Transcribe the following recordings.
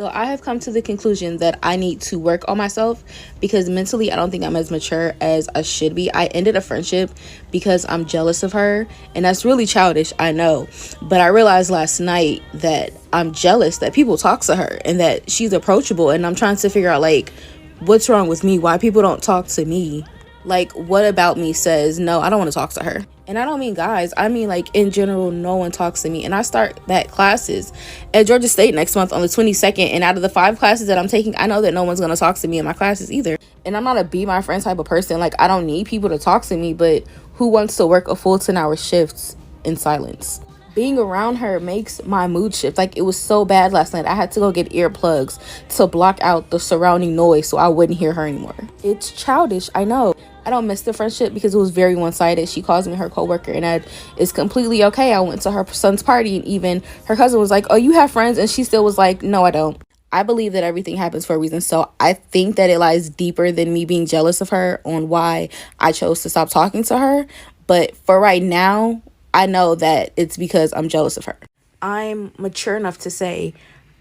So I have come to the conclusion that I need to work on myself because mentally I don't think I'm as mature as I should be. I ended a friendship because I'm jealous of her, and that's really childish, I know. But I realized last night that I'm jealous that people talk to her and that she's approachable, and I'm trying to figure out like what's wrong with me, why people don't talk to me. Like, what about me says, no, I don't want to talk to her? And I don't mean guys. I mean, like, in general, no one talks to me. And I start back classes at Georgia State next month on the 22nd. And out of the 5 classes that I'm taking, I know that no one's going to talk to me in my classes either. And I'm not a be my friend type of person. Like, I don't need people to talk to me. But who wants to work a full 10-hour shifts in silence? Being around her makes my mood shift. Like, it was so bad last night. I had to go get earplugs to block out the surrounding noise so I wouldn't hear her anymore. It's childish, I know. I don't miss the friendship because it was very one-sided. She calls me her coworker, and it's completely okay. I went to her son's party, and even her cousin was like, oh, you have friends? And she still was like, no, I don't. I believe that everything happens for a reason. So I think that it lies deeper than me being jealous of her on why I chose to stop talking to her. But for right now, I know that it's because I'm jealous of her. I'm mature enough to say,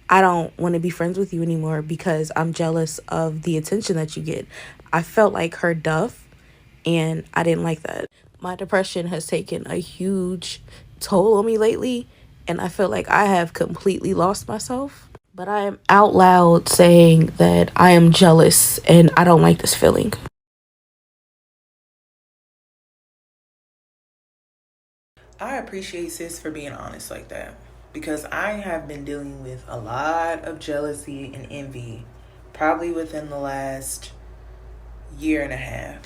I don't want to be friends with you anymore because I'm jealous of the attention that you get. I felt like her Duff, and I didn't like that. My depression has taken a huge toll on me lately, and I feel like I have completely lost myself. But I am out loud saying that I am jealous and I don't like this feeling. I appreciate sis for being honest like that because I have been dealing with a lot of jealousy and envy probably within the last year and a half.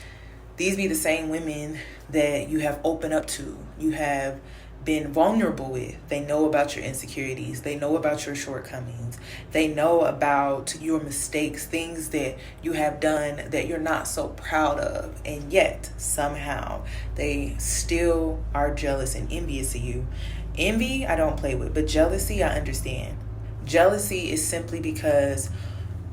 These be the same women that you have opened up to, you have been vulnerable with. They know about your insecurities, they know about your shortcomings, they know about your mistakes, things that you have done that you're not so proud of, and yet somehow they still are jealous and envious of you. Envy I don't play with, but jealousy I understand. Jealousy is simply because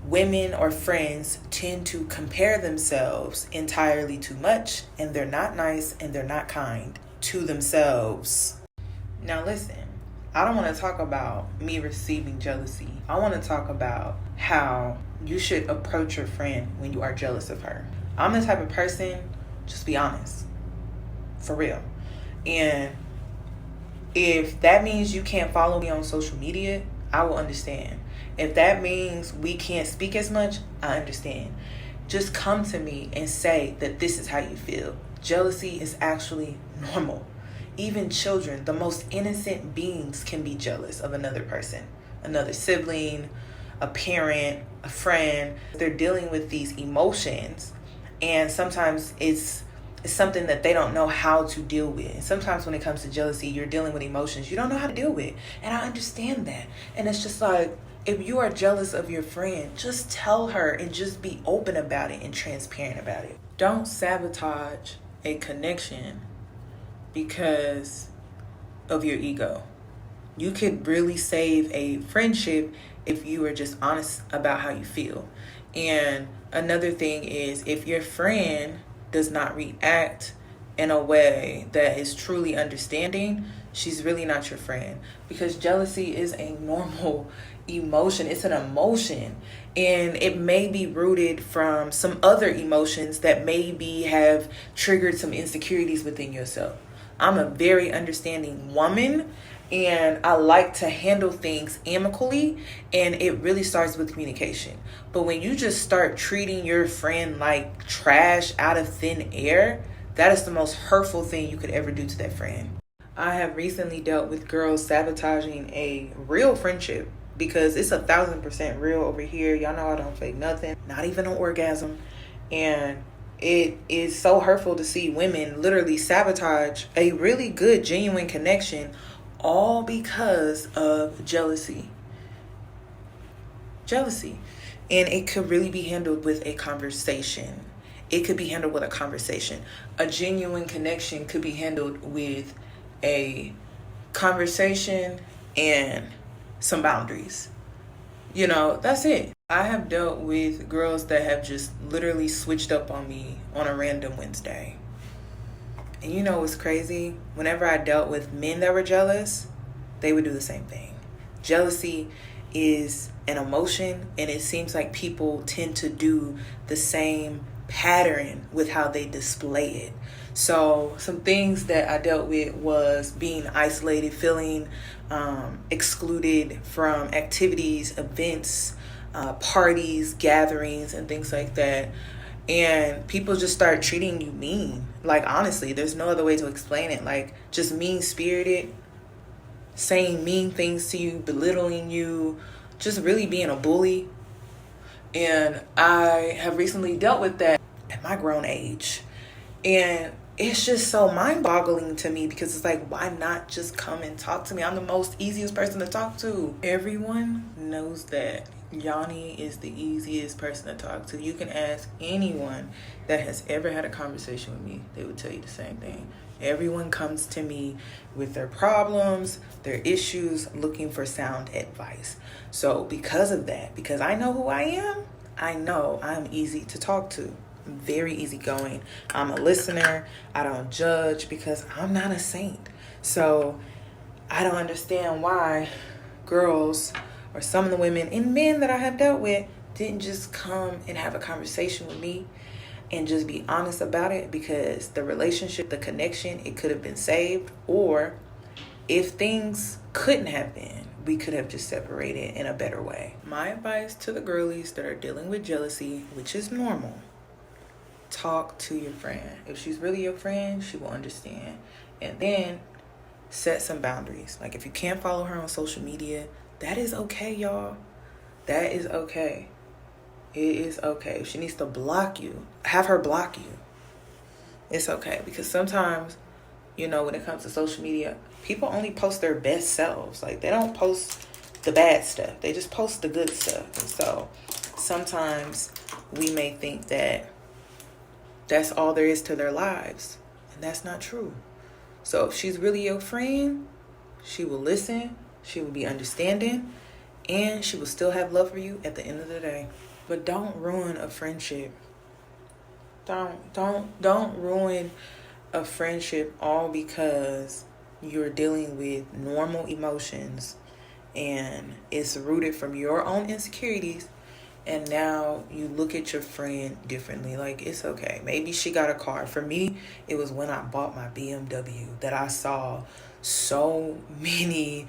women or friends tend to compare themselves entirely too much, and they're not nice and they're not kind to themselves. Now listen, I don't want to talk about me receiving jealousy. I want to talk about how you should approach your friend when you are jealous of her. I'm the type of person, just be honest, for real. And if that means you can't follow me on social media, I will understand. If that means we can't speak as much, I understand. Just come to me and say that this is how you feel. Jealousy is actually normal. Even children, the most innocent beings, can be jealous of another person, another sibling, a parent, a friend. They're dealing with these emotions, and sometimes it's something that they don't know how to deal with. And sometimes when it comes to jealousy, you're dealing with emotions you don't know how to deal with. And I understand that. And it's just like, if you are jealous of your friend, just tell her and just be open about it and transparent about it. Don't sabotage a connection because of your ego. You could really save a friendship if you are just honest about how you feel. And another thing is, if your friend does not react in a way that is truly understanding, she's really not your friend, because jealousy is a normal emotion. It's an emotion, and it may be rooted from some other emotions that maybe have triggered some insecurities within yourself. I'm a very understanding woman, and I like to handle things amicably, and it really starts with communication. But when you just start treating your friend like trash out of thin air, that is the most hurtful thing you could ever do to that friend. I have recently dealt with girls sabotaging a real friendship, because it's 1,000% real over here. Y'all know I don't fake nothing, not even an orgasm. And it is so hurtful to see women literally sabotage a really good, genuine connection, all because of jealousy. Jealousy. And it could really be handled with a conversation. It could be handled with a conversation. A genuine connection could be handled with a conversation and some boundaries. You know, that's it. I have dealt with girls that have just literally switched up on me on a random Wednesday. And you know what's crazy? Whenever I dealt with men that were jealous, they would do the same thing. Jealousy is an emotion, and it seems like people tend to do the same pattern with how they display it. So some things that I dealt with was being isolated, feeling excluded from activities, events, parties, gatherings, and things like that. And people just start treating you mean. Like, honestly, there's no other way to explain it. Like, just mean-spirited, saying mean things to you, belittling you, just really being a bully. And I have recently dealt with that at my grown age. And it's just so mind-boggling to me, because it's like, why not just come and talk to me? I'm the most easiest person to talk to. Everyone knows that Yanni is the easiest person to talk to. You can ask anyone that has ever had a conversation with me. They would tell you the same thing. Everyone comes to me with their problems, their issues, looking for sound advice. So because of that, because I know who I am, I know I'm easy to talk to. I'm very easygoing. I'm a listener. I don't judge, because I'm not a saint. So I don't understand why girls, or some of the women and men that I have dealt with, didn't just come and have a conversation with me and just be honest about it, because the relationship, the connection, it could have been saved. Or if things couldn't have been, we could have just separated in a better way. My advice to the girlies that are dealing with jealousy, which is normal, talk to your friend. If she's really your friend, she will understand. And then set some boundaries. Like, if you can't follow her on social media, that is okay, y'all. That is okay. It is okay. If she needs to block you, have her block you. It's okay. Because sometimes, when it comes to social media, people only post their best selves. Like, they don't post the bad stuff. They just post the good stuff. And so sometimes we may think that that's all there is to their lives. And that's not true. So if she's really your friend, she will listen. She will be understanding, and she will still have love for you at the end of the day. But don't ruin a friendship. Don't ruin a friendship all because you're dealing with normal emotions and it's rooted from your own insecurities, and now you look at your friend differently. Like, it's okay. Maybe she got a car. For me, it was when I bought my BMW that I saw so many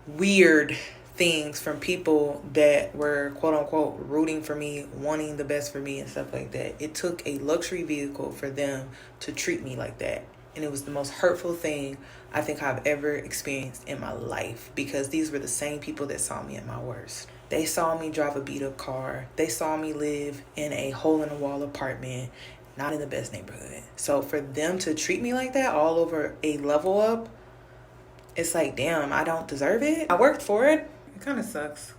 weird things from people that were quote unquote rooting for me, wanting the best for me and stuff like that. It took a luxury vehicle for them to treat me like that. And it was the most hurtful thing I think I've ever experienced in my life, because these were the same people that saw me at my worst. They saw me drive a beat up car. They saw me live in a hole in the wall apartment, not in the best neighborhood. So for them to treat me like that all over a level up, it's like, damn, I don't deserve it. I worked for it. It kind of sucks,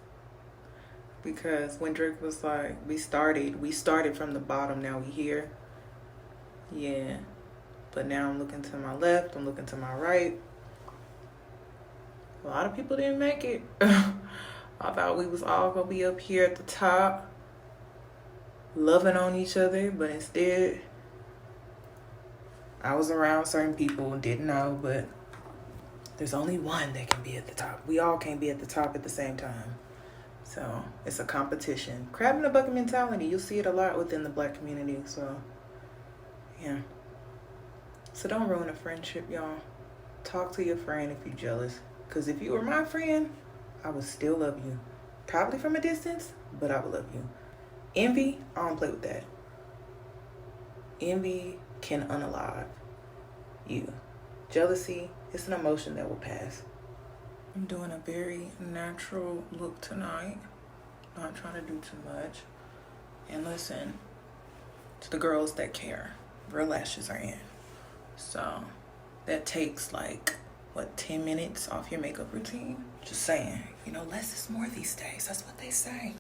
because when Drake was like, we started from the bottom, now we here. Yeah. But now I'm looking to my left, I'm looking to my right. A lot of people didn't make it. I thought we was all gonna be up here at the top, loving on each other, but instead, I was around certain people and didn't know, but there's only one that can be at the top. We all can't be at the top at the same time. So it's a competition. Crab in the bucket mentality. You'll see it a lot within the Black community. So yeah. So don't ruin a friendship, y'all. Talk to your friend if you're jealous. Because if you were my friend, I would still love you. Probably from a distance, but I would love you. Envy, I don't play with that. Envy can unalive you. Jealousy, it's an emotion that will pass. I'm doing a very natural look tonight. Not trying to do too much. And listen, to the girls that care, real lashes are in. So that takes 10 minutes off your makeup routine? Just saying, less is more these days. That's what they say.